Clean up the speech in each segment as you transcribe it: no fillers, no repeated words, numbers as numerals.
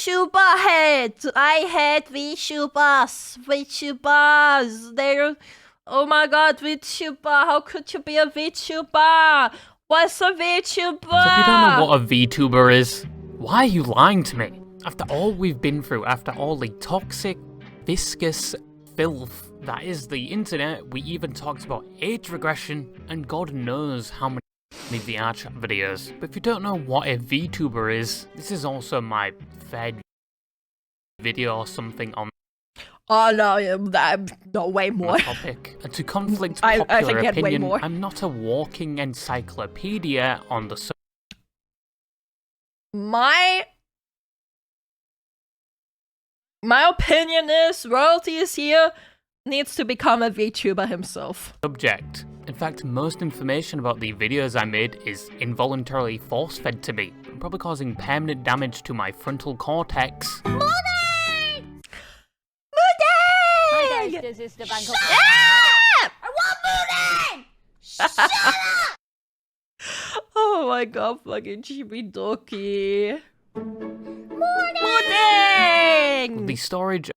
Vtuber Hate! I hate VTubers! VTubers! They're... Oh my god, VTuber! How could you be a VTuber? What's a VTuber? So if you don't know what a VTuber is, why are you lying to me? After all we've been through, after all the toxic, viscous filth that is the internet, we even talked about age regression and God knows how many VR chat videos. But if you don't know what a VTuber is, this is also my third video or something on Oh no, way more. topic. And to conflict popular I think opinion, way more. I'm not a walking encyclopedia on the subject. My opinion is royalty is here needs to become a VTuber himself. In fact, most information about the videos I made is involuntarily force-fed to me, probably causing permanent damage to my frontal cortex. Mooding! Hi guys, this is the Bank of... I want Mooding! Shut up! Oh my god, fucking Chibi Doki. Mooding! The storage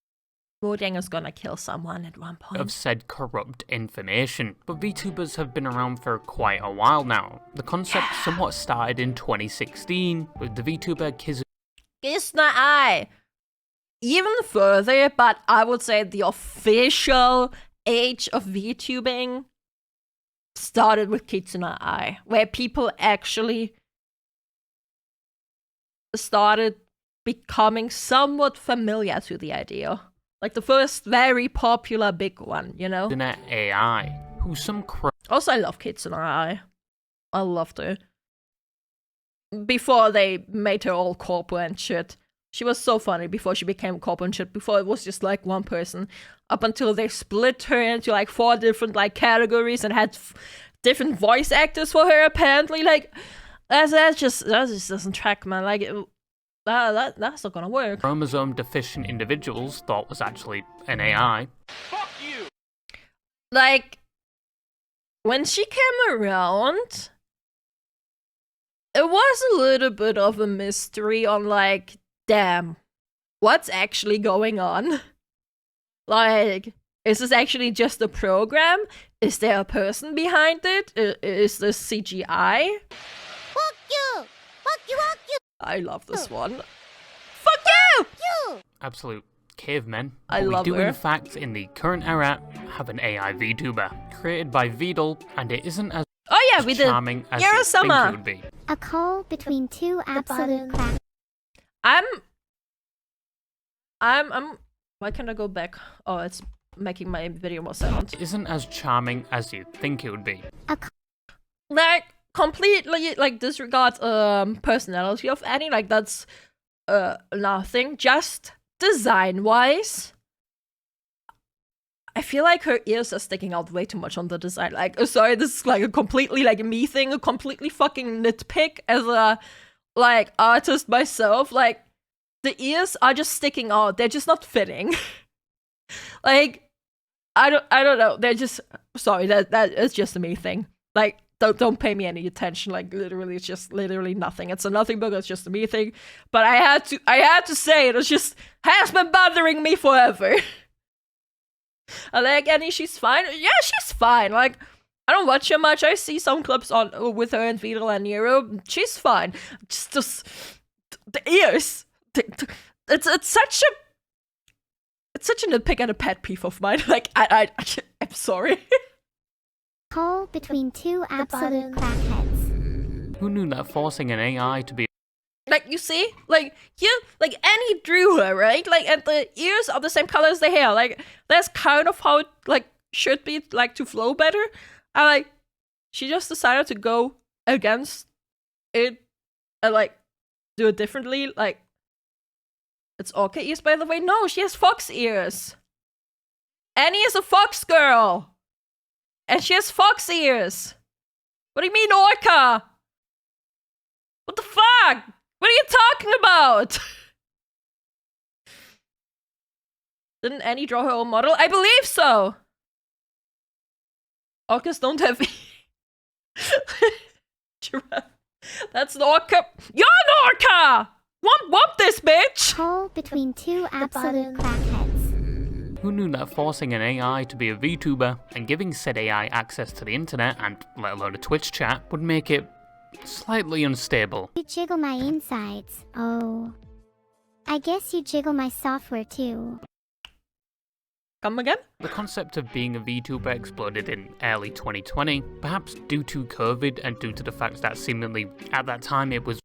Mooding is gonna kill someone at one point. of said corrupt information, but VTubers have been around for quite a while now. The concept somewhat started in 2016 with the VTuber Kitsunero. Even further, but I would say the official age of VTubing started with Kitsunero, where people actually started becoming somewhat familiar to the idea. Like the first very popular big one, you know? internet AI, who some Also, I love Kitsunero. I loved her. Before they made her all corporate and shit. She was so funny before she became corporate and shit. Before it was just like one person. Up until they split her into like 4 different like categories and had different voice actors for her apparently. Like, that just doesn't track, man. Like, that's not gonna work. chromosome deficient individuals thought was actually an AI. Fuck you! Like, when she came around, it was a little bit of a mystery on like, damn, what's actually going on? Like, is this actually just a program? Is there a person behind it? Is this CGI? Fuck you! Fuck you, fuck you! I love this one. Fuck you! You! Absolute cavemen. I But love we do her. in fact, in the current era, have an AI VTuber created by Vidal, and it isn't as Oh yeah, we did. charming as you think it Summer. would be. A call between two absolute crack. Why can't I go back? Oh, it's making my video more silent. It isn't as charming as you think it would be. Like, completely, like, disregard personality of Annie. Like, that's nothing. Just design-wise, I feel like her ears are sticking out way too much on the design. Like, sorry, this is like a completely like me thing, a completely fucking nitpick as a like artist myself. Like, the ears are just sticking out. They're just not fitting. Like, I don't know. They're just sorry. That is just a me thing. Like, don't pay me any attention. Like, literally, it's just literally nothing. It's a nothing book. It's just a me thing. But I had to say it. It's just has been bothering me forever. I like Annie. She's fine. Yeah, she's fine. Like, I don't watch her much. I see some clips on with her and Vidal and Nero. She's fine. Just the ears. It's such a nitpick and a pet peeve of mine. Like, I'm sorry. Call between two absolute crackheads. Who knew that forcing an AI to be Like, you see? Like, Annie drew her, right? Like, and the ears are the same color as the hair. Like, that's kind of how it, like, should be, like, to flow better. And, like, she just decided to go against it and, like, do it differently. Like, it's orca ears, by the way. No, she has fox ears. Annie is a fox girl. And she has fox ears. What do you mean, orca? What the fuck? What are you talking about? Didn't Annie draw her own model? I believe so. Orcas don't have... Giraffe. That's an orca. You're an orca! Womp womp this bitch! Poll between two absolute crackheads. Who knew that forcing an AI to be a VTuber and giving said AI access to the internet and let alone a Twitch chat would make it slightly unstable? You jiggle my insides. Oh. I guess you jiggle my software too. Come again? The concept of being a VTuber exploded in early 2020, perhaps due to COVID and due to the fact that seemingly at that time it was.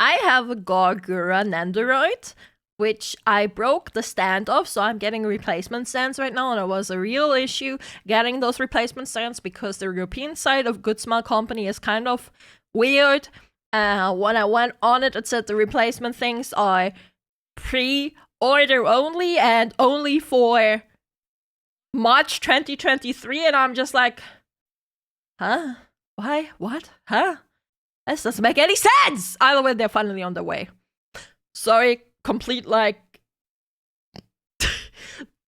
I have a Gargura Nandoroid, which I broke the stand of, so I'm getting replacement stands right now, and it was a real issue getting those replacement stands because the European side of Good Smile Company is kind of weird. When I went on it, it said the replacement things are pre-order only and only for March 2023, and I'm just like, huh? Why? What? Huh? This doesn't make any sense! Either way, they're finally on their way. Sorry, complete, like,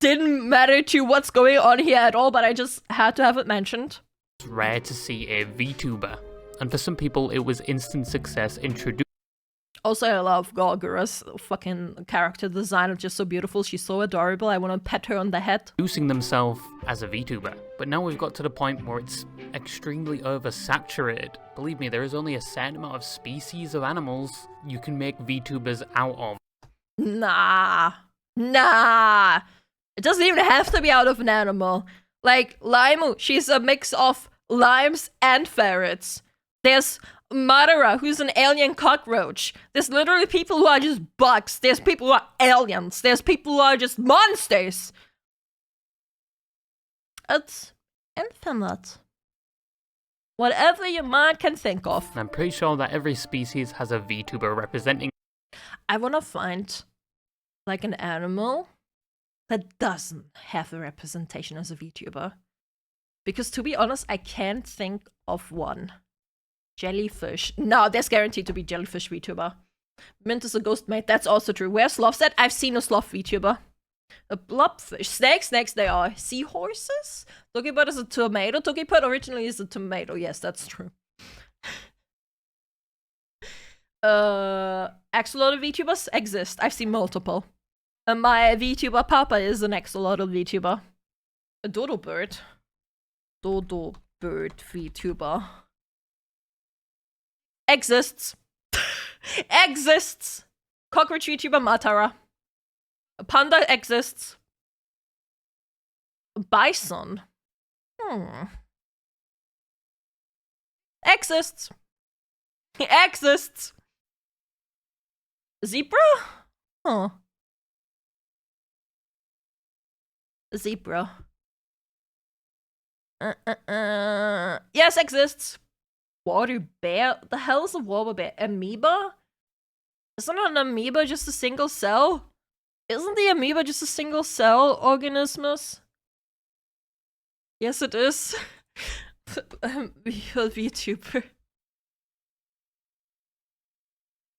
didn't matter to what's going on here at all, but I just had to have it mentioned. It's rare to see a VTuber, and for some people it was instant success introducing. Also, I love Gargura's fucking character design. It's just so beautiful. She's so adorable. I want to pet her on the head. Themselves as a VTuber. But now we've got to the point where it's extremely oversaturated. Believe me, there is only a certain amount of species of animals you can make VTubers out of. Nah. It doesn't even have to be out of an animal. Like, Limu, she's a mix of limes and ferrets. There's Madara, who's an alien cockroach. There's literally people who are just bugs. There's people who are aliens. There's people who are just monsters. It's infinite. Whatever your mind can think of. And I'm pretty sure that every species has a VTuber representing. I want to find, like, an animal that doesn't have a representation as a VTuber. Because to be honest, I can't think of one. Jellyfish. No, there's guaranteed to be jellyfish VTuber. Mint is a ghost mate. That's also true. Where's sloths at? I've seen a sloth VTuber. A blobfish. Snakes they are. Seahorses? Tokipod is a tomato. Tokipod originally is a tomato. Yes, that's true. Axolotl VTubers exist. I've seen multiple. My VTuber papa is an axolotl VTuber. A dodo bird. Dodo bird VTuber. Exists. Exists. Cockroach VTuber Matara. A panda exists. A bison. Exists. Exists. Zebra? Huh. Zebra. Yes, exists. Water bear? The hell is a water bear? Amoeba? Isn't an amoeba just a single cell? Isn't the amoeba just a single cell organismus? Yes, it is. VTuber.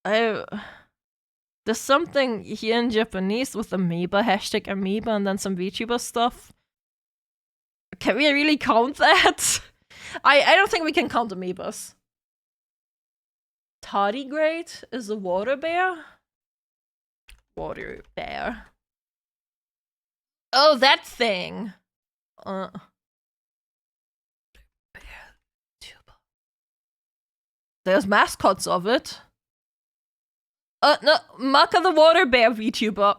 There's something here in Japanese with amoeba, hashtag amoeba, and then some VTuber stuff. Can we really count that? I don't think we can count amoebas. Tardigrade is a water bear? Water bear. Oh, that thing! Bear tuber. There's mascots of it. No, Maka the water bear VTuber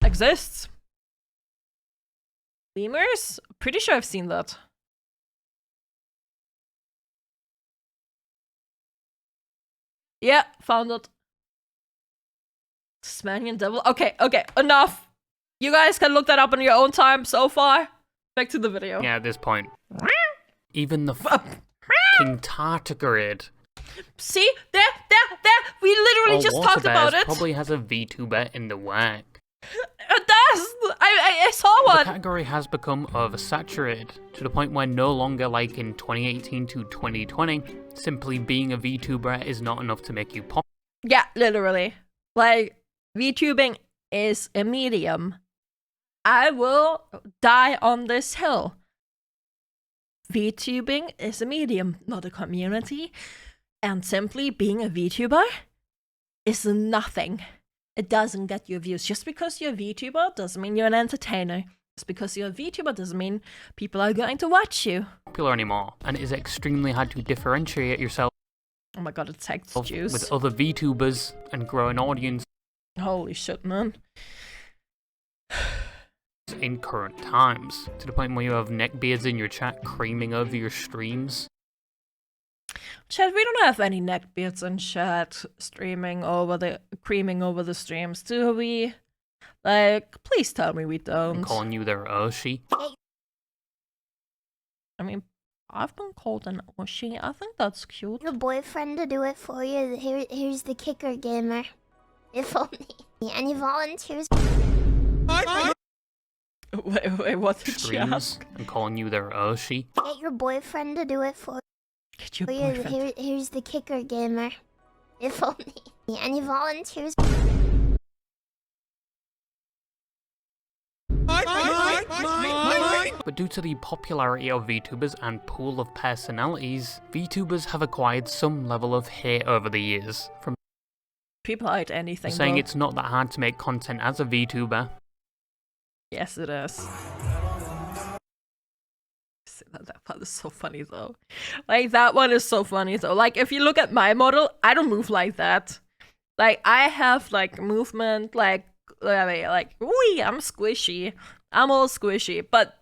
exists. Lemurs? Pretty sure I've seen that. Yeah, found it. Tasmanian devil. Okay, enough. You guys can look that up on your own time so far. Back to the video. Yeah, at this point. Even the fucking tardigrade. See? There! We literally just talked about it. Probably has a VTuber in the work. It does! I saw one! The category has become oversaturated, to the point where no longer, like in 2018 to 2020, simply being a VTuber is not enough to make you pop. Yeah, literally. Like, VTubing is a medium. I will die on this hill. VTubing is a medium, not a community. And simply being a VTuber is nothing. it doesn't get you views. Just because you're a VTuber doesn't mean you're an entertainer. Just because you're a VTuber doesn't mean people are going to watch you. Popular anymore, and it is extremely hard to differentiate yourself Oh my god, it's text juice. with other VTubers and grow an audience Holy shit, man. in current times, to the point where you have neckbeards in your chat creaming over your streams. Chat, we don't have any neckbeards in chat creaming over the streams, do we? Like, please tell me we And don't. calling you their Urshi. I mean, I've been called an Oshi. I think that's cute. Your boyfriend to do it for you. Here's the kicker, gamer. If only. Any volunteers? Wait, what did she Streams ask? and calling you their Urshi. Get your boyfriend to do it for Get your you. boyfriend. Here's the kicker, gamer. If only. Any volunteers? But due to the popularity of VTubers and pool of personalities, VTubers have acquired some level of hate over the years, from People hide anything. saying though. it's not that hard to make content as a VTuber, Yes, it is. That part is so funny though. Like, that one is so funny though. Like, if you look at my model, I don't move like that. Like, I have like movement, like wee, I'm squishy. I'm all squishy, but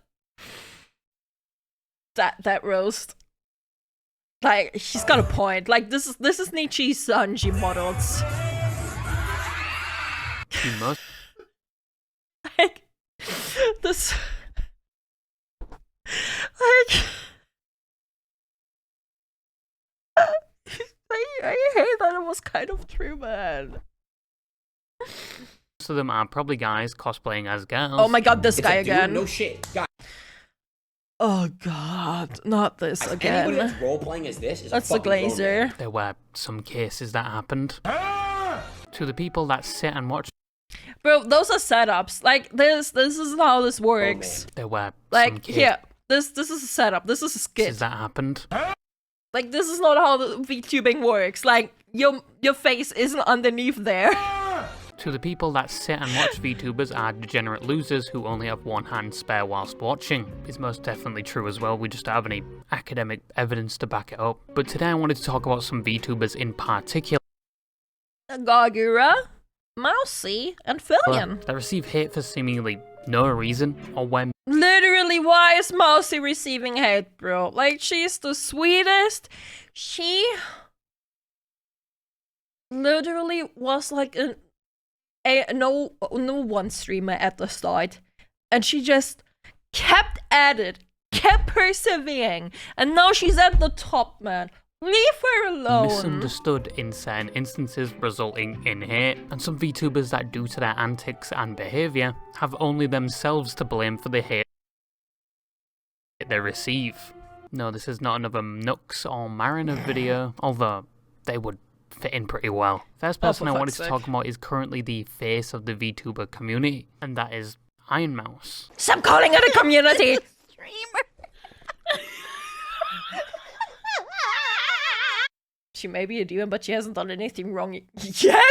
that roast, like, she's got a point. Like, this is Nichi's son she models. she must Like, this, like, I hate that it was kind of true, man. most of them are probably guys cosplaying as girls. Oh my god, this It's guy a dude, again. no shit. God, Oh god, not this anybody again. that's role playing as this is That's a the fucking grown man. glazer. There were some cases that happened. To the people that sit and watch, Bro, those are setups. Like, this is how this works. there were some Like, cases here, this is a setup. This is a skit. that happened. Like, this is not how the VTubing works. Like, your face isn't underneath there. To the people that sit and watch VTubers are degenerate losers who only have one hand spare whilst watching. It's most definitely true as well, we just don't have any academic evidence to back it up. But today I wanted to talk about some VTubers in particular Gagura, Mousy, and Fillion. that receive hate for seemingly no reason, or when Literally, why is Mousy receiving hate, bro? Like, she's the sweetest. She literally was like a no one streamer at the start, and she just kept at it, kept persevering, and now she's at the top, man. Leave her alone. misunderstood in certain instances, resulting in hate, and some VTubers that, due to their antics and behaviour, have only themselves to blame for the hate they receive. No, this is not another Nux or Mariner video, although they would fit in pretty well. First person I wanted to talk about is currently the face of the VTuber community, and that is Ironmouse. Stop calling it a community. She may be a demon, but she hasn't done anything wrong yet.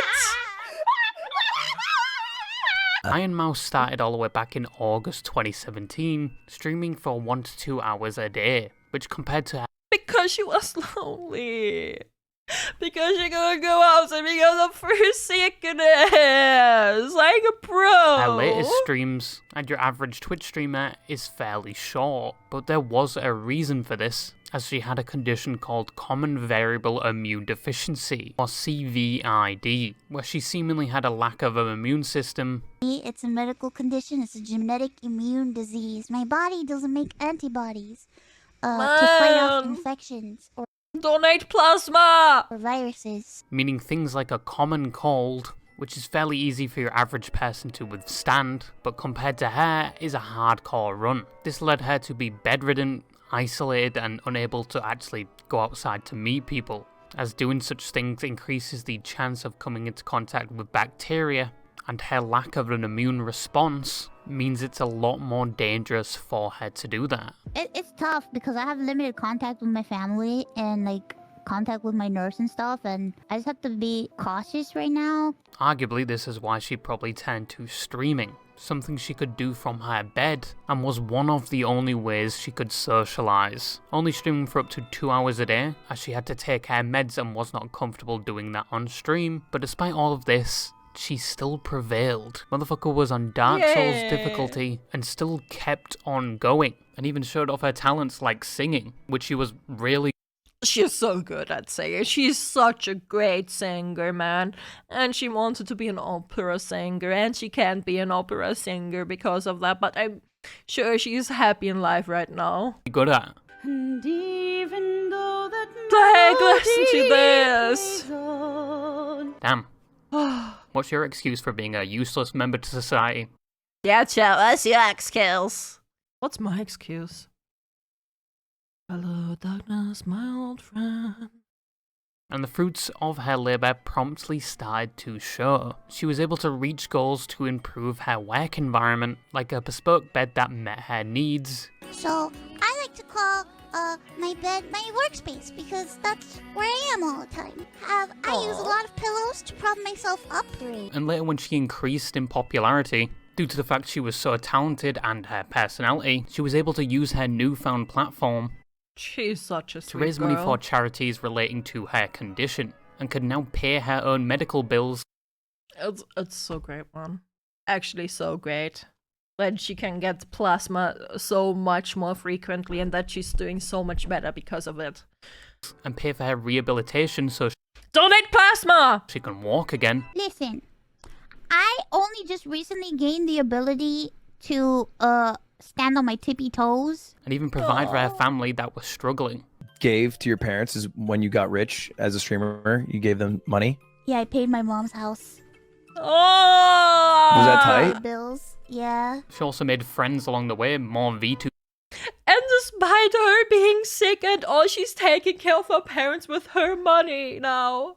Ironmouse started all the way back in August 2017, streaming for 1 to 2 hours a day, which compared to Because she was lonely. Because she couldn't go out and because of her sickness. Like a pro. her latest streams, and your average Twitch streamer is fairly short, but there was a reason for this, as she had a condition called Common Variable Immune Deficiency, or CVID, where she seemingly had a lack of an immune system. It's a medical condition. It's a genetic immune disease. My body doesn't make antibodies to fight off Man. infections or Donate plasma. viruses. Meaning things like a common cold, which is fairly easy for your average person to withstand, but compared to her is a hardcore run. This led her to be bedridden, isolated, and unable to actually go outside to meet people, as doing such things increases the chance of coming into contact with bacteria, and her lack of an immune response means it's a lot more dangerous for her to do that. It's tough because I have limited contact with my family, and like contact with my nurse and stuff, and I just have to be cautious right now. Arguably, this is why she probably turned to streaming, something she could do from her bed, and was one of the only ways she could socialise. Only streaming for up to 2 hours a day, as she had to take her meds and was not comfortable doing that on stream. But despite all of this, she still prevailed. Motherfucker was on Dark Souls difficulty and still kept on going, and even showed off her talents like singing, which she was really She's so good at singing. She's such a great singer, man. And she wanted to be an opera singer, and she can't be an opera singer because of that, but I'm sure she's happy in life right now. good at. And even though that Like, listen to this. goes on, Damn. What's your excuse for being a useless member to society? Yeah, chat, what's your excuse? What's my excuse? Hello, darkness, my old friend. And the fruits of her labour promptly started to show. She was able to reach goals to improve her work environment, like a bespoke bed that met her needs. So I like to call my bed my workspace because that's where I am all the time. I use a lot of pillows to prop myself up. And later when she increased in popularity, due to the fact she was so talented and her personality, she was able to use her newfound platform She's such a to sweet raise girl. money for charities relating to her condition, and could now pay her own medical bills. It's so great, man. Actually, so great. That she can get plasma so much more frequently, and that she's doing so much better because of it. And pay for her rehabilitation so Donate plasma! she can walk again. Listen, I only just recently gained the ability to stand on my tippy toes. And even provide for her family that was struggling. Gave to your parents is when you got rich as a streamer, you gave them money. Yeah, I paid my mom's house. Oh! Was that tight? Bills. Yeah. She also made friends along the way, more Vtuber And despite her being sick and all, she's taking care of her parents with her money now.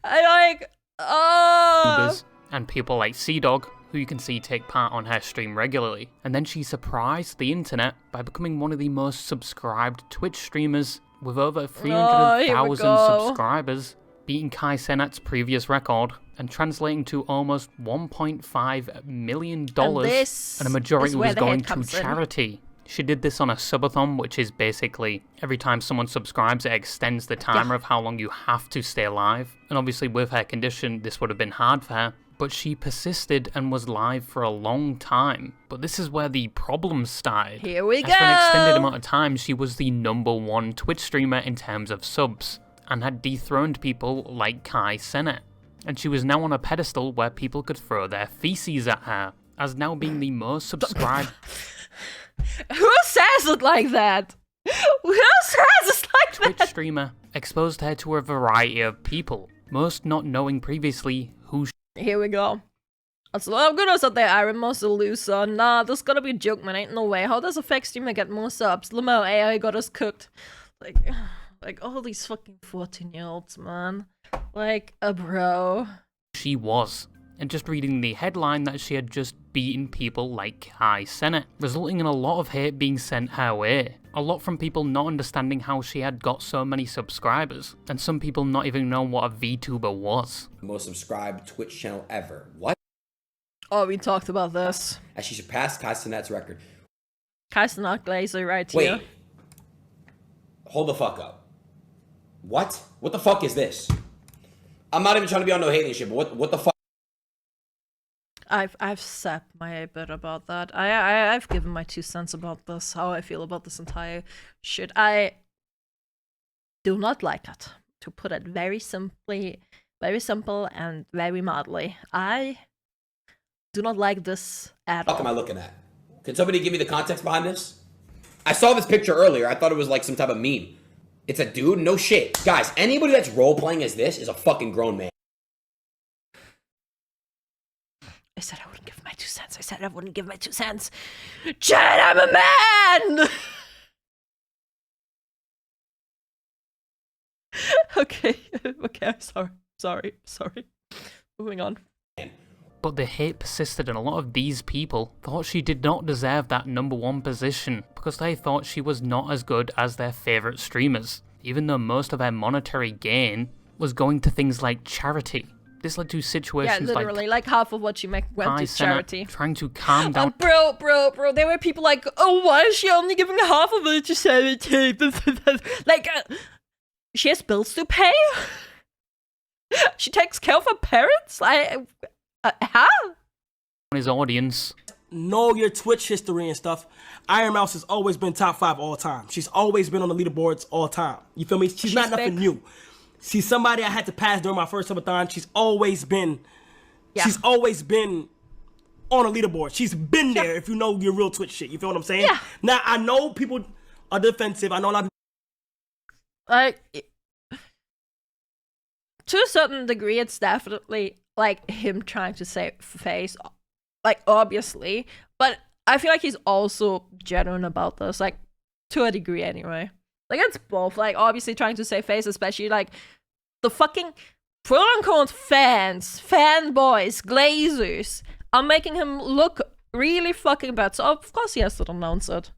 I like, YouTubers, and people like Sea-Dog, who you can see take part on her stream regularly. And then she surprised the internet by becoming one of the most subscribed Twitch streamers with over 300,000 subscribers, beating Kai Cenat's previous record and translating to almost $1.5 million, and a majority was going to charity. She did this on a subathon, which is basically every time someone subscribes, it extends the timer of how long you have to stay alive. And obviously with her condition, this would have been hard for her, but she persisted and was live for a long time. But this is where the problems started. Here we As go! for an extended amount of time, she was the #1 Twitch streamer in terms of subs, and had dethroned people like Kai Cenat. And she was now on a pedestal where people could throw their feces at her, as now being the most subscribed Who says it like that? Who says it like Twitch that? streamer, exposed her to a variety of people, most not knowing previously who Here we go. Also, I'm gonna say that Iron Mouse a loser. Nah, this gotta be a joke, man. Ain't no way. How does a fake streamer get more subs? Lamo AI got us cooked. Like all these fucking 14-year-olds, man. Like a bro. she was. And just reading the headline that she had just beaten people like Kai Cenat, resulting in a lot of hate being sent her way. A lot from people not understanding how she had got so many subscribers, and some people not even know what a VTuber was. Most subscribed Twitch channel ever. What? Oh, we talked about this. As she surpassed Kai Cenat's record. Kaisenat Glazer right Wait. here. Hold the fuck up. What? What the fuck is this? I'm not even trying to be on no hating shit, but what the fuck? I've said my bit about that. I've given my 2 cents about this, how I feel about this entire shit. I do not like it. To put it very simply, very simple and very mildly. I do not like this at What the fuck am I all. looking at? Can somebody give me the context behind this? I saw this picture earlier. I thought it was like some type of meme. It's a dude? No shit. Guys, anybody that's role-playing as this is a fucking grown man. I said I wouldn't give my 2 cents. I said I wouldn't give my 2 cents. Chad, I'm a man! Okay, okay, sorry. Moving on. But the hate persisted, and a lot of these people thought she did not deserve that #1 position because they thought she was not as good as their favourite streamers. even though most of her monetary gain was going to things like charity. This led to Yeah, situations literally, like half of what she went Kai to Cenat charity. trying to calm down. Bro, there were people like, oh, why is she only giving half of it to charity? Like, she has bills to pay? She takes care of her parents? Huh? His audience. Know your Twitch history and stuff. Iron Mouse has always been top 5 all time. She's always been on the leaderboards all time. You feel me? She's not nothing big. new. She's somebody I had to pass during my first subathon. She's always been on a leaderboard. She's been there if you know your real Twitch shit. You feel what I'm saying? Yeah. Now, I know people are defensive. I know a lot of Like, to a certain degree, it's definitely like him trying to save face, like, obviously, but I feel like he's also genuine about this, like, to a degree anyway. Like, it's both, like, obviously trying to save face, especially like the fucking quote-unquote fans, fanboys, glazers are making him look really fucking bad, so of course he has to announce it.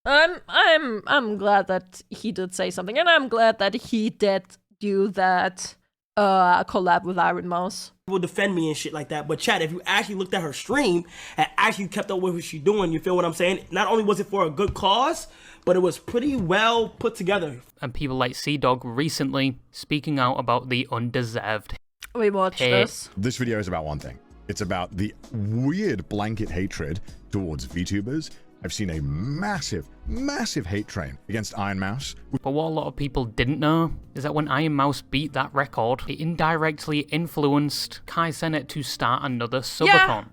I'm glad that he did say something, and I'm glad that he did do that collab with Iron Mouse. people defend me and shit like that. But Chad, if you actually looked at her stream and actually kept up with what she's doing, you feel what I'm saying? Not only was it for a good cause, but it was pretty well put together. And people like Sea-Dog recently speaking out about the undeserved We watched hate. this. This video is about one thing. It's about the weird blanket hatred towards VTubers. I've seen a massive, massive hate train against Iron Mouse. But what a lot of people didn't know is that when Iron Mouse beat that record, it indirectly influenced KoAlan to start another subathon.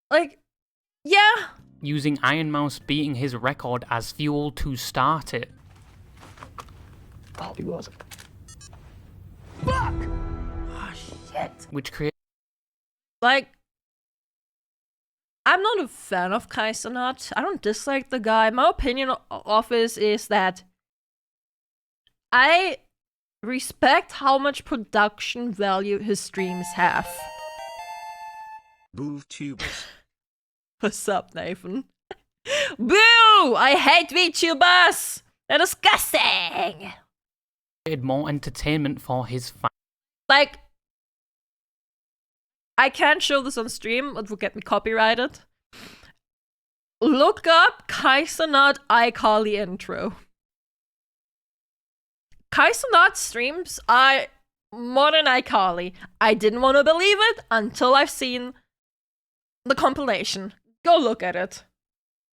Like, yeah. Using Iron Mouse beating his record as fuel to start it. Oh, he was. Fuck! Oh, shit. Which created... Like, I'm not a fan of KoAlan. I don't dislike the guy. My opinion of this is that I respect how much production value his streams have. Vtubers. What's up, Nathan? Boo! I hate VTubers! They're disgusting! more entertainment for his fans. Like, I can't show this on stream, it will get me copyrighted. Look up KoAlan iCarly intro. KoAlan streams are more than iCarly. I didn't want to believe it until I've seen the compilation. Go look at it.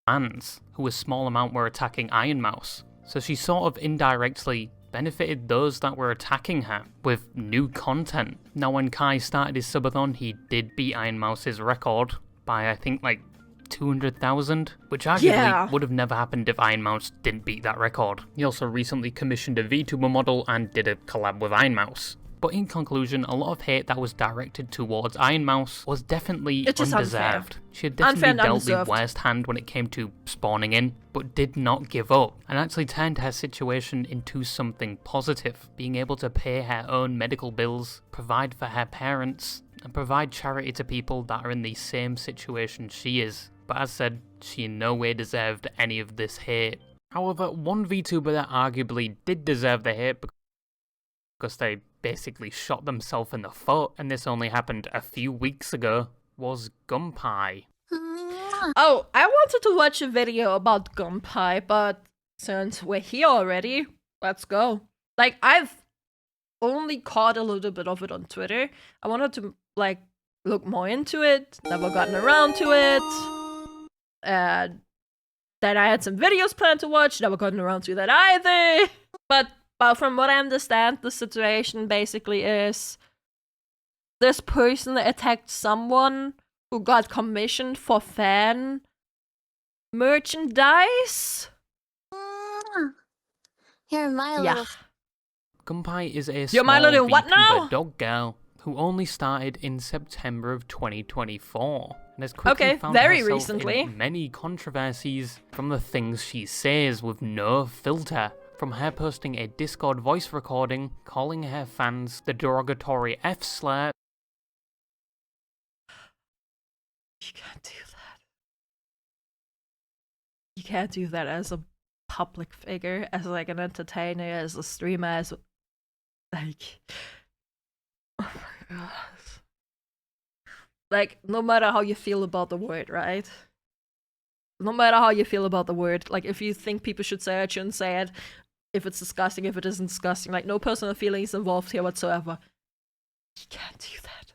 Fans, who a small amount were attacking Iron Mouse. So she sort of indirectly benefited those that were attacking her with new content. Now when Kai started his subathon, he did beat Iron Mouse's record by I think like 200,000, which arguably would have never happened if Iron Mouse didn't beat that record. He also recently commissioned a VTuber model and did a collab with Iron Mouse. But in conclusion, a lot of hate that was directed towards Iron Mouse was definitely undeserved. She had definitely dealt the worst hand when it came to spawning in, but did not give up, and actually turned her situation into something positive, being able to pay her own medical bills, provide for her parents, and provide charity to people that are in the same situation she is. But as said, she in no way deserved any of this hate. However, one VTuber that arguably did deserve the hate because they basically shot themselves in the foot, and this only happened a few weeks ago, was Gunpie. Oh, I wanted to watch a video about Gunpie, but since we're here already, let's go. Like, I've only caught a little bit of it on Twitter. I wanted to, like, look more into it, never gotten around to it. And then I had some videos planned to watch, never gotten around to that either. But from what I understand, the situation basically is this person attacked someone who got commissioned for fan merchandise. You're my little... Gunpie is a You're my little what VTuber now? dog girl who only started in September of 2024 and has quickly found very herself recently. in many controversies from the things she says with no filter. From her posting a Discord voice recording calling her fans the derogatory F-slur. You can't do that. You can't do that as a public figure, as like an entertainer, as a streamer, as like, oh my god. Like, no matter how you feel about the word, right? No matter how you feel about the word, like, if you think people should say it, shouldn't say it, if it's disgusting, if it isn't disgusting, like, no personal feelings involved here whatsoever. You can't do that.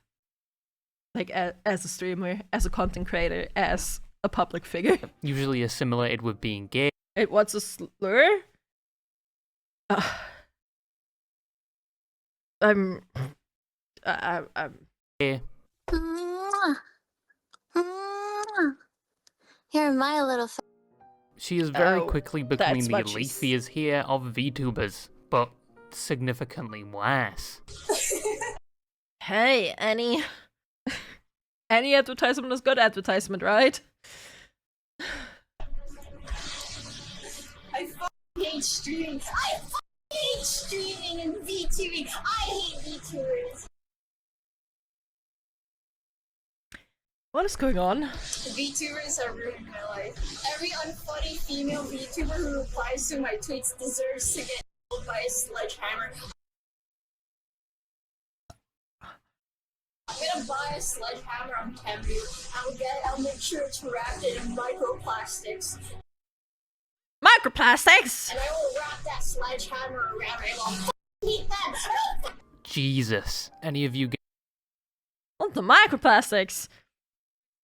Like, as a streamer, as a content creator, as a public figure. Usually assimilated with being gay. What's a slur? I'm Gay. You're my little. She is very Oh, quickly becoming that's the what she's- Alethea's here of VTubers, but significantly worse. Hey, any advertisement is good advertisement, right? I hate streaming. I hate streaming and VTubing. I hate VTubers. What is going on? VTubers have ruined my life. Every unfunny female VTuber who replies to my tweets deserves to get killed by a sledgehammer. I'm gonna buy a sledgehammer on Temu. I'll make sure it's wrapped in microplastics. Microplastics! And I will wrap that sledgehammer around it. I'll eat them. Jesus. Any of you What the microplastics?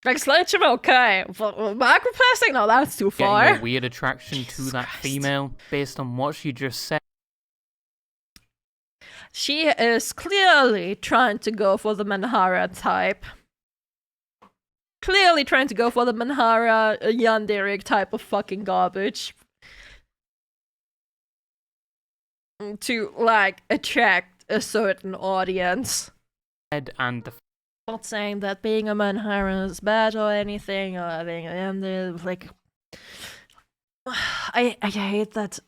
Like sledgehammer, okay. But microplastic? No, that's too far. getting a weird attraction to Jesus that Christ. female based on what she just said? She is clearly trying to go for the Manhara type. Clearly trying to go for the Manhara Yandere type of fucking garbage. To, like, attract a certain audience. And the Not saying that being a Manhara is bad or anything, or being a Yandere, like... I hate that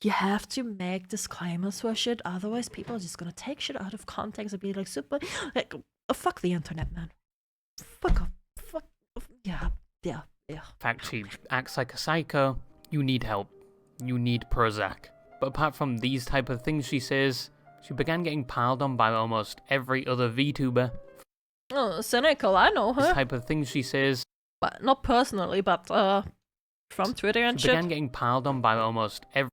you have to make disclaimers for shit, otherwise people are just gonna take shit out of context and be like, super, like, fuck the internet, man. Fuck off. Fuck, yeah. fact she acts like a psycho, you need help. You need Prozac. But apart from these type of things she says, she began getting piled on by almost every other VTuber. Oh, cynical, I know This her. type of things she says, But not personally, but, from Twitter and she shit. began getting piled on by almost every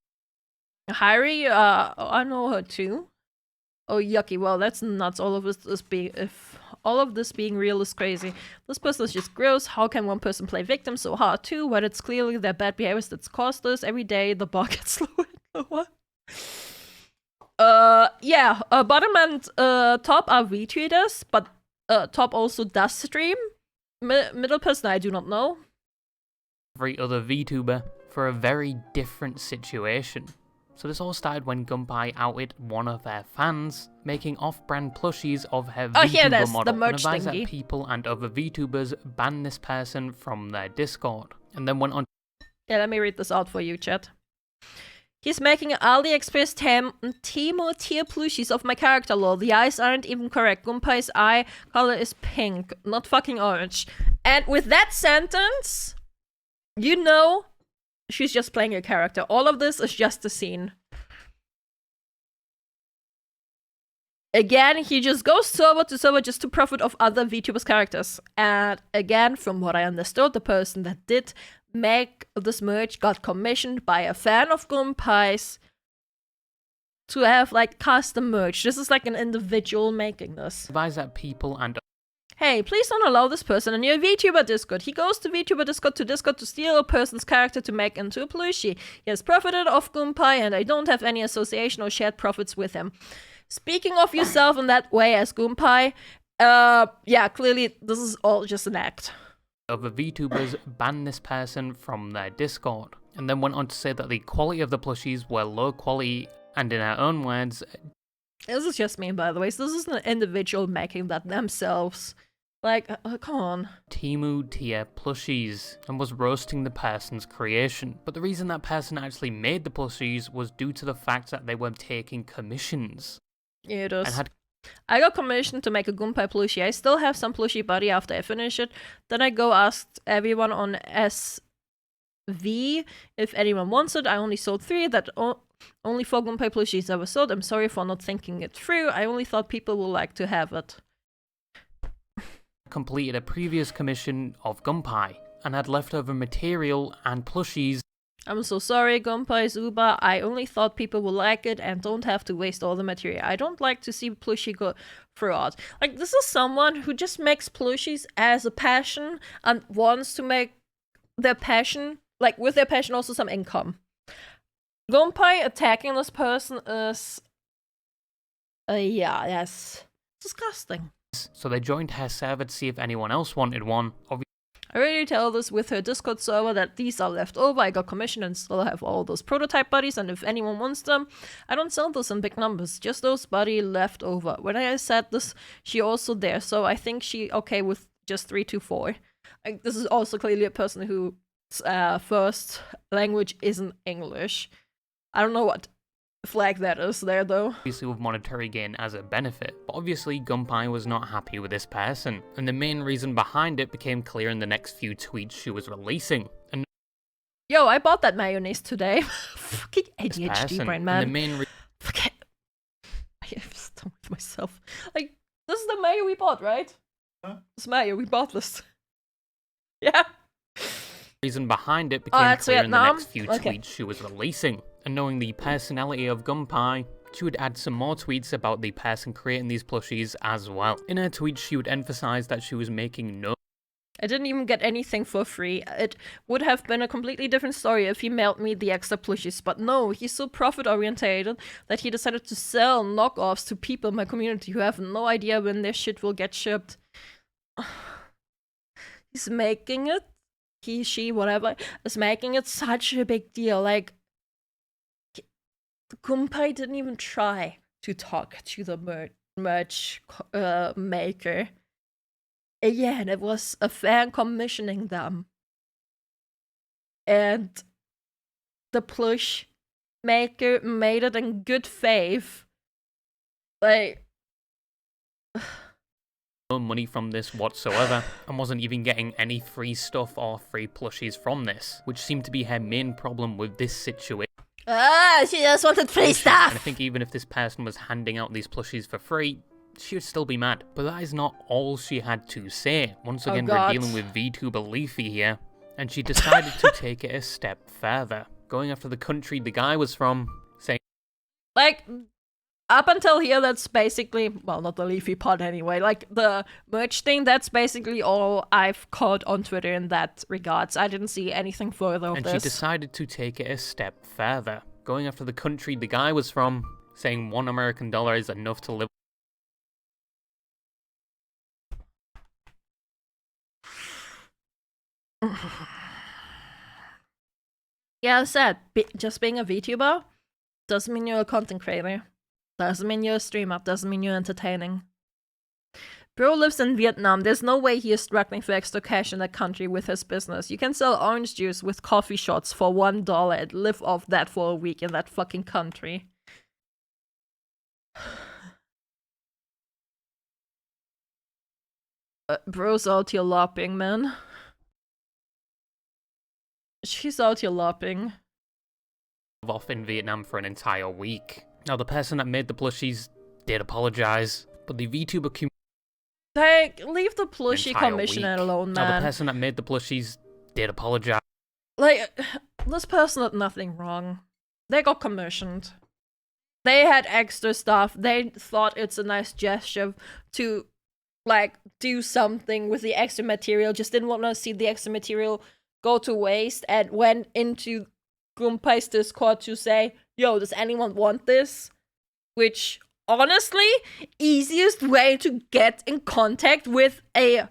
Harry, I know her too. Oh, yucky. Well, that's nuts. All of this being, if all of this being real is crazy. This person is just gross. How can one person play victim so hard too, when it's clearly their bad behaviors that's caused this? Every day the bar gets slower and lower. Yeah. Bottom and top are retweeters, but top also does stream. Middle person, I do not know. every other VTuber for a very different situation. So this all started when Gunpei outed one of their fans, making off-brand plushies of her Oh, here it VTuber is, the model, and merch advised that thingy. people and other VTubers ban this person from their Discord, and then went on Yeah, let me read this out for you, chat. He's making AliExpress Temu tier plushies of my character, lol. The eyes aren't even correct. Gunpei's eye color is pink, not fucking orange. And with that sentence, you know she's just playing a character. All of this is just a scene. Again, he just goes server to server just to profit off other VTubers' characters. And again, from what I understood, the person that did make this merch got commissioned by a fan of Gunpei's to have, like, custom merch. This is like an individual making this. advise that people and Hey, please don't allow this person in your VTuber Discord. He goes to VTuber Discord to steal a person's character to make into a plushie. He has profited off Gunpei, and I don't have any association or shared profits with him. Speaking of yourself in that way as Gunpei, yeah, clearly this is all just an act. other VTubers ban this person from their Discord, and then went on to say that the quality of the plushies were low quality, and in her own words, This is just me, by the way, so this is an individual making that themselves. Like, come on. Temu tier plushies, and was roasting the person's creation. But the reason that person actually made the plushies was due to the fact that they were taking commissions. Yeah, it is. And had I got commissioned to make a Gunpei plushie. I still have some plushie buddy after I finish it. Then I go ask everyone on V. If anyone wants it, I only sold 3. That only 4 Gunpei plushies ever sold. I'm sorry for not thinking it through. I only thought people would like to have it. Completed a previous commission of Gunpei and had leftover material and plushies. I'm so sorry, Gunpei Zuba. I only thought people would like it and don't have to waste all the material. I don't like to see plushie go throughout. Like, this is someone who just makes plushies as a passion and wants to make their passion, like, with their passion also some income. Gunpei attacking this person is... yeah, that's disgusting. So they joined her server to see if anyone else wanted one. I already tell this with her Discord server that these are left over. I got commission and still have all those prototype buddies, and if anyone wants them, I don't sell those in big numbers, just those buddy left over. When I said this, she also there, so I think she okay with just 3 to 4. This is also clearly a person whose first language isn't English. I don't know what flag that is there though. Obviously with monetary gain as a benefit, but obviously Gunpei was not happy with this person, and the main reason behind it became clear in the next few tweets she was releasing. And yo, I bought that mayonnaise today. Fucking ADHD brain, man. And the main I have stomach myself. Like, this is the mayo we bought, right? Huh? This mayo, we bought this. Yeah. reason behind it became clear in the Vietnam? next few tweets she was releasing. And knowing the personality of Gunpei, she would add some more tweets about the person creating these plushies as well. In her tweets, she would emphasize that she was making no... I didn't even get anything for free. It would have been a completely different story if he mailed me the extra plushies, but no, he's so profit-orientated that he decided to sell knockoffs to people in my community who have no idea when their shit will get shipped. He's making it, he, she, whatever, is making it such a big deal. Like, Gunpei didn't even try to talk to the merch maker. Again, it was a fan commissioning them. And the plush maker made it in good faith. Like... no money from this whatsoever, and wasn't even getting any free stuff or free plushies from this, which seemed to be her main problem with this situation. She just wanted free stuff! And I think even if this person was handing out these plushies for free, she would still be mad. But that is not all she had to say. Once again, we're dealing with Vtuber Leafy here, and she decided to take it a step further, going after the country the guy was from, saying... Like, up until here, that's basically, well, not the Leafy pod anyway, like, the merch thing, that's basically all I've caught on Twitter in that regards. I didn't see anything further of this. And she decided to take it a step further, going after the country the guy was from, saying $1 American is enough to live. Yeah, I said, just being a VTuber doesn't mean you're a content creator. Doesn't mean you're a streamer. Doesn't mean you're entertaining. Bro lives in Vietnam. There's no way he is struggling for extra cash in that country with his business. You can sell orange juice with coffee shots for $1 and live off that for a week in that fucking country. Bro's out here lopping, man. She's out here lopping. Off in Vietnam for an entire week. Now, the person that made the plushies did apologize, but the VTuber community... Like, leave the plushie commissioner alone, man. Now, the person that made the plushies did apologize. Like, this person did nothing wrong. They got commissioned. They had extra stuff. They thought it's a nice gesture to, like, do something with the extra material. Just didn't want to see the extra material go to waste, and went into Gunpei's Discord to say, yo, does anyone want this? Which, honestly, easiest way to get in contact with a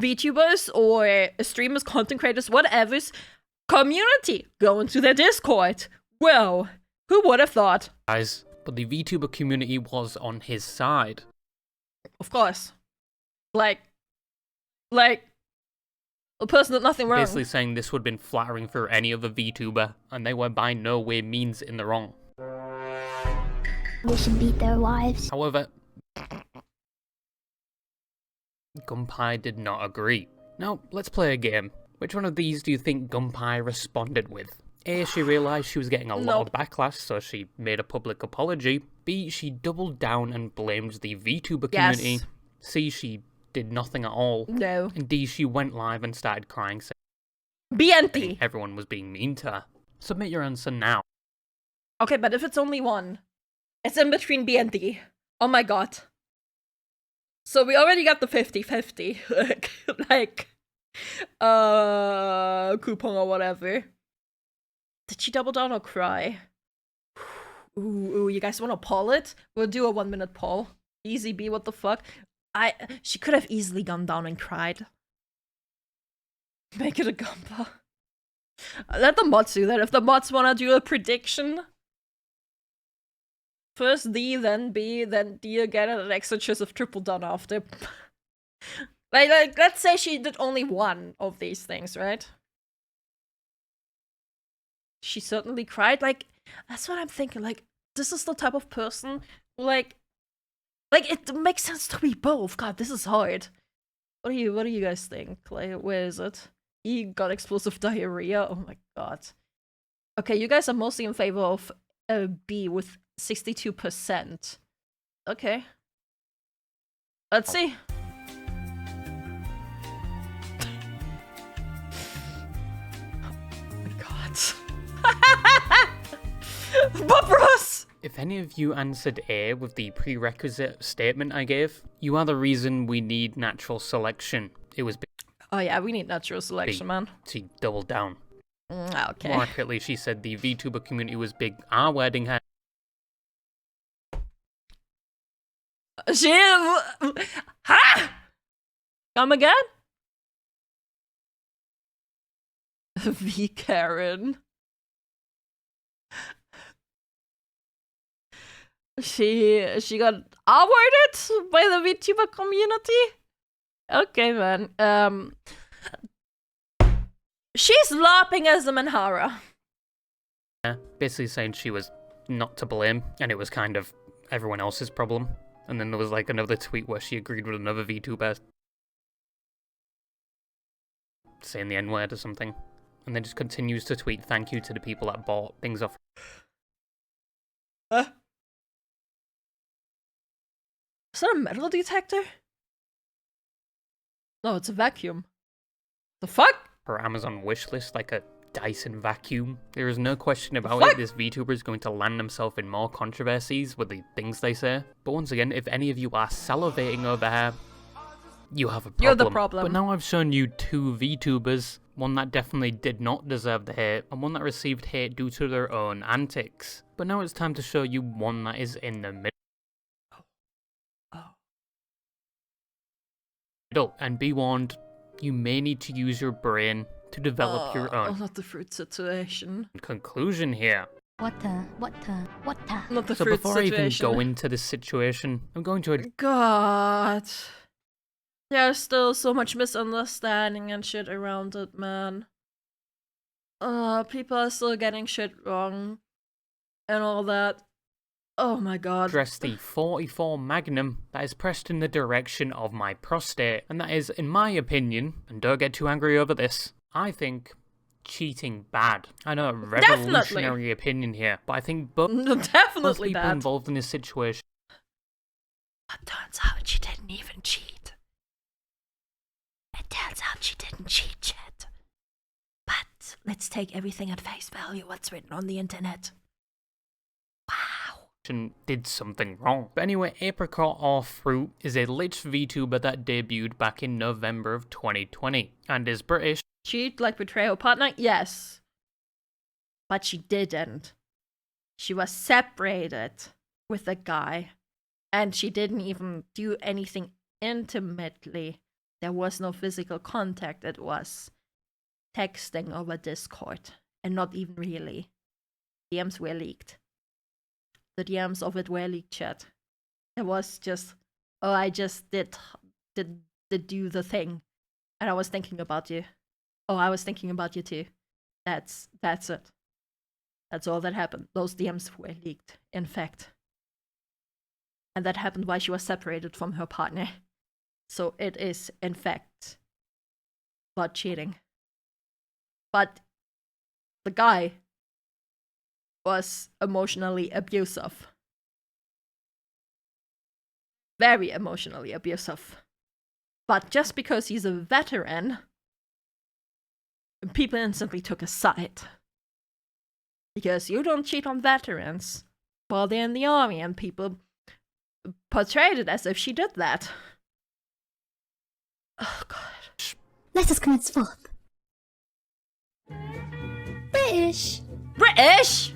VTubers or a streamers, content creators, whatever's community. Go into their Discord. Well, who would have thought? Guys, but the VTuber community was on his side. Of course. Like, the person did nothing wrong. Basically saying this would have been flattering for any other VTuber, and they were by no way means in the wrong. They should beat their wives. However, Gunpei did not agree. Now, let's play a game. Which one of these do you think Gunpei responded with? A, she realised she was getting a lot of backlash, so she made a public apology. B, she doubled down and blamed the VTuber community. Yes. C, she did nothing at all. No. And D, she went live and started crying, saying BNT. everyone was being mean to her. Submit your answer now. Okay, but if it's only one, it's in between B and D. Oh my god. So we already got the 50-50. like, coupon or whatever. Did she double down or cry? Ooh, you guys want to poll it? We'll do a 1-minute poll. Easy B, what the fuck? She could have easily gone down and cried. Make it a Gumpa. Let the mods do that. If the mods want to do a prediction, first D, then B, then D again, and an extra choice of triple down after. like, let's say she did only one of these things, right? She certainly cried. Like, that's what I'm thinking. Like, this is the type of person who, like, it makes sense to be both. God, this is hard. What do you guys think? Like, where is it? He got explosive diarrhea. Oh my god. Okay, you guys are mostly in favor of B with 62%. Okay. Let's see. Oh my god. Bob Ross! If any of you answered A with the prerequisite statement I gave, you are the reason we need natural selection. It was B. Oh yeah, we need natural selection, man. She doubled down. Okay. More accurately, she said the VTuber community was big R-wording her. She... Ha! Come again? V Karen. She got R-worded by the VTuber community? Okay, man. She's LARPing as the Manhara. Yeah, basically saying she was not to blame, and it was kind of everyone else's problem. And then there was like another tweet where she agreed with another VTuber saying the N-word or something. And then just continues to tweet thank you to the people that bought things off. Huh? Is that a metal detector? No, it's a vacuum. The fuck? Her Amazon wishlist, like a Dyson vacuum. There is no question about it, this VTuber is going to land himself in more controversies with the things they say. But once again, if any of you are salivating over her, you have a problem. You're the problem. But now I've shown you two VTubers, one that definitely did not deserve the hate, and one that received hate due to their own antics. But now it's time to show you one that is in the middle. And be warned, you may need to use your brain to develop your own not the fruit situation. conclusion here. What the? Not the So fruit before I even situation. go into this situation, I'm going to God. There's still so much misunderstanding and shit around it, man. People are still getting shit wrong. And all that. Oh my god. address the 44 Magnum that is pressed in the direction of my prostate. And that is, in my opinion, and don't get too angry over this, I think cheating bad. I know a revolutionary opinion here, but I think both Definitely people bad. involved in this situation. But turns out she didn't even cheat. It turns out she didn't cheat yet. But let's take everything at face value, what's written on the internet. Wow. Did something wrong. But anyway, Apricot or Fruit is a lich VTuber that debuted back in November of 2020 and is British. Cheat like betray her partner? Yes. But she didn't. She was separated with a guy. And she didn't even do anything intimately. There was no physical contact. It was texting over Discord. And not even really. DMs were leaked. The DMs of it were leaked, chat. It was just, oh, I just did do the thing. And I was thinking about you. Oh, I was thinking about you too. That's it. That's all that happened. Those DMs were leaked, in fact. And that happened while she was separated from her partner. So it is, in fact, about cheating. but the guy was emotionally abusive. Very emotionally abusive. But just because he's a veteran, people instantly took a side. Because you don't cheat on veterans while they're in the army, and people portrayed it as if she did that. Oh, God. Let us commence forth. British. British?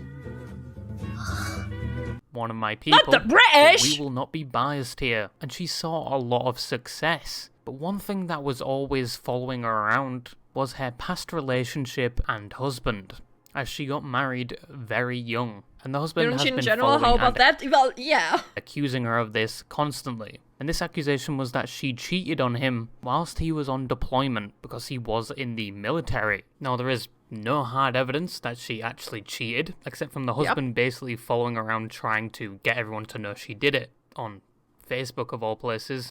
One of my people. Not the British! We will not be biased here. And she saw a lot of success. But one thing that was always following her around was her past relationship and husband, as she got married very young. And the husband has in been general, following how about and that? Well, yeah. accusing her of this constantly. And this accusation was that she cheated on him whilst he was on deployment because he was in the military. Now, there is no hard evidence that she actually cheated, except from the husband basically following around trying to get everyone to know she did it on Facebook of all places.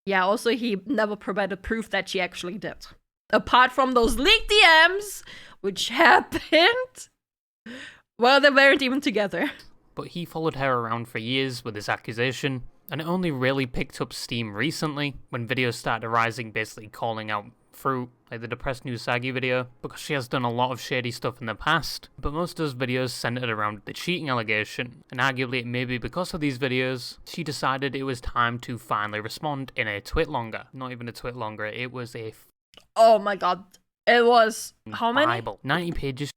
Yeah, also he never provided proof that she actually did. Apart from those leaked DMs, which happened while they weren't even together. But he followed her around for years with his accusation, and it only really picked up steam recently when videos started arising basically calling out Fruit, like the Depressed News Saggy video, because she has done a lot of shady stuff in the past, but most of those videos centered around the cheating allegation, and arguably it may be because of these videos, she decided it was time to finally respond in a twit longer. Not even a twit longer, it was a Oh my god. It was, how many? Bible. 90 pages.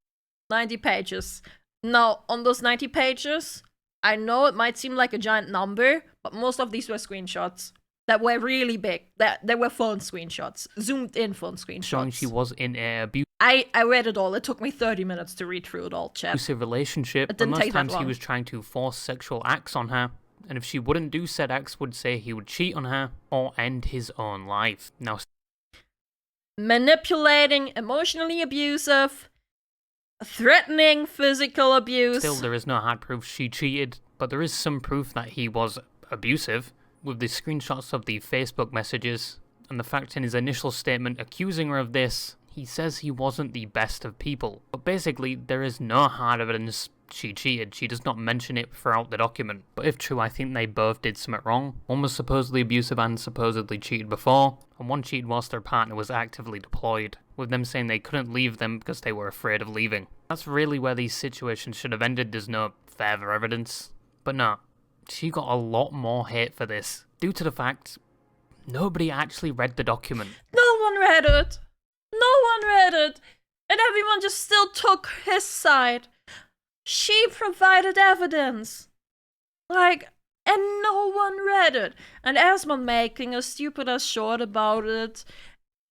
90 pages. Now, on those 90 pages, I know it might seem like a giant number, but most of these were screenshots that were really big. They were phone screenshots, zoomed in phone screenshots. Showing she was in a I read it all. It took me 30 minutes to read through it all, chat. abusive relationship, It but didn't most take that times he long. was trying to force sexual acts on her, and if she wouldn't do said acts, would say he would cheat on her or end his own life. Now, Manipulating, emotionally abusive, threatening physical abuse. still, there is no hard proof she cheated, but there is some proof that he was abusive, with the screenshots of the Facebook messages, and the fact in his initial statement accusing her of this, he says he wasn't the best of people. But basically, there is no hard evidence she cheated. She does not mention it throughout the document. But if true, I think they both did something wrong. One was supposedly abusive and supposedly cheated before, and one cheated whilst their partner was actively deployed, with them saying they couldn't leave them because they were afraid of leaving. That's really where these situations should have ended. There's no further evidence. But no, she got a lot more hate for this, due to the fact nobody actually read the document. No one read it. No one read it. And everyone just still took his side. She provided evidence. Like, and no one read it. And Asmon making a stupid ass short about it.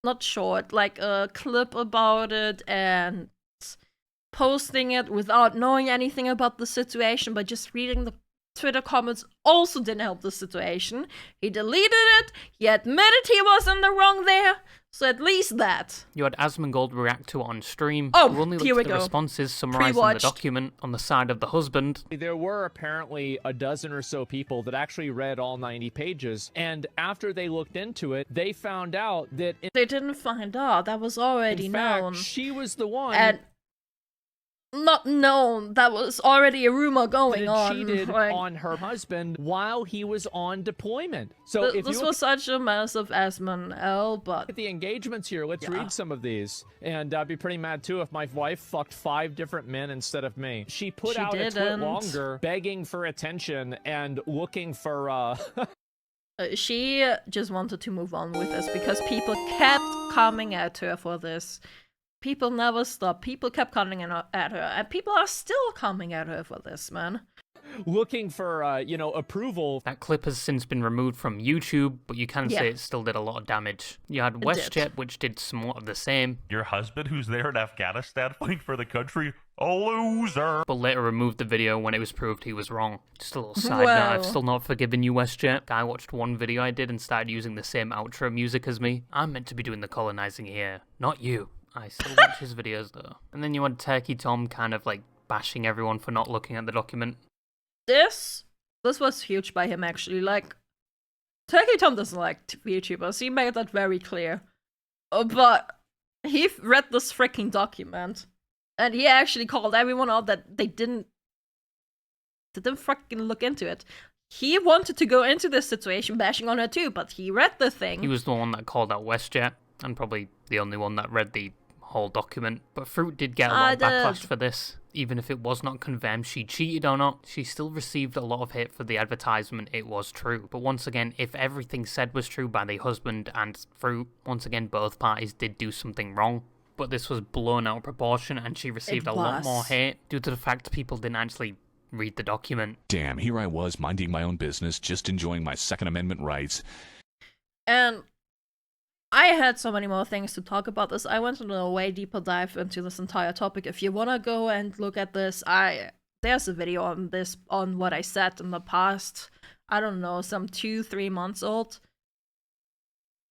Not short, like a clip about it and posting it without knowing anything about the situation, but just reading the Twitter comments also didn't help the situation. He deleted it. He admitted he was in the wrong there. So at least that. You had Asmongold react to it on stream. Oh, who only here looked we at the go. responses summarizing the Pre-watched. document on the side of the husband. There were apparently a dozen or so people that actually read all 90 pages, and after they looked into it, they found out that They didn't find out. That was already in fact, known. she was the one And not known. That was already a rumor going that on. cheated Like, on her husband while he was on deployment. So if this you was such a massive Asmon L, but at the engagements here, let's Yeah. read some of these. And I'd be pretty mad too if my wife fucked 5 different men instead of me. She put She out a tweet didn't. longer, begging for attention and looking for she just wanted to move on with this because people kept coming at her for this. People never stopped. People kept coming at her, and people are still coming at her for this, man. looking for approval. That clip has since been removed from YouTube, but you can Yeah. say it still did a lot of damage. You had did. WestJet, which did somewhat of the same, Your husband who's there in Afghanistan fighting for the country, a loser. but later removed the video when it was proved he was wrong. Just a little side note, Well. I've still not forgiven you, WestJet. Guy watched one video I did and started using the same outro music as me. I'm meant to be doing the colonizing here, not you. I still watch his videos though. And then you had Turkey Tom kind of like bashing everyone for not looking at the document. This was huge by him, actually. Like, Turkey Tom doesn't like VTubers. He made that very clear. But he read this freaking document, and he actually called everyone out that they didn't freaking look into it. He wanted to go into this situation bashing on her too, but he read the thing. He was the one that called out WestJet, and probably the only one that read the whole document. But Fruit did get a lot of backlash for this. Even if it was not confirmed she cheated or not, she still received a lot of hate for the advertisement. It was true. But once again, if everything said was true by the husband and Fruit, once again, both parties did do something wrong. But this was blown out of proportion, and she received a lot more hate due to the fact people didn't actually read the document. Damn, here I was minding my own business, just enjoying my Second Amendment rights. And I had so many more things to talk about this. I went on a way deeper dive into this entire topic. If you wanna go and look at this, there's a video on this, on what I said in the past, I don't know, some 2-3 months old.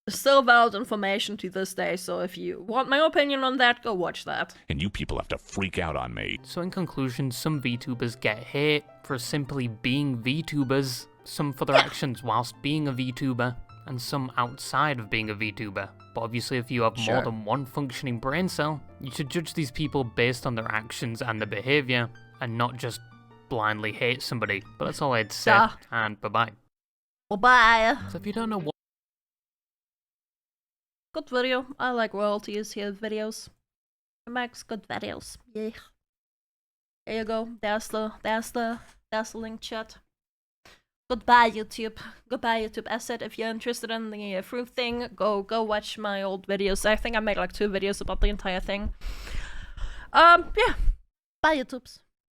Still valid information to this day, so if you want my opinion on that, go watch that. And you people have to freak out on me. So in conclusion, some VTubers get hate for simply being VTubers, some for their actions whilst being a VTuber, and some outside of being a VTuber. But obviously if you have more than one functioning brain cell, you should judge these people based on their actions and their behaviour, and not just blindly hate somebody. But that's all I'd say, and bye-bye. Bye-bye. So if you don't know what... Good video. I like royalties here videos. It makes good videos. Yeah. There you go. There's the link, chat. Goodbye, YouTube. Goodbye, YouTube. As said, if you're interested in the Fruit thing, go watch my old videos. I think I made like 2 videos about the entire thing. Yeah. Bye, YouTubes.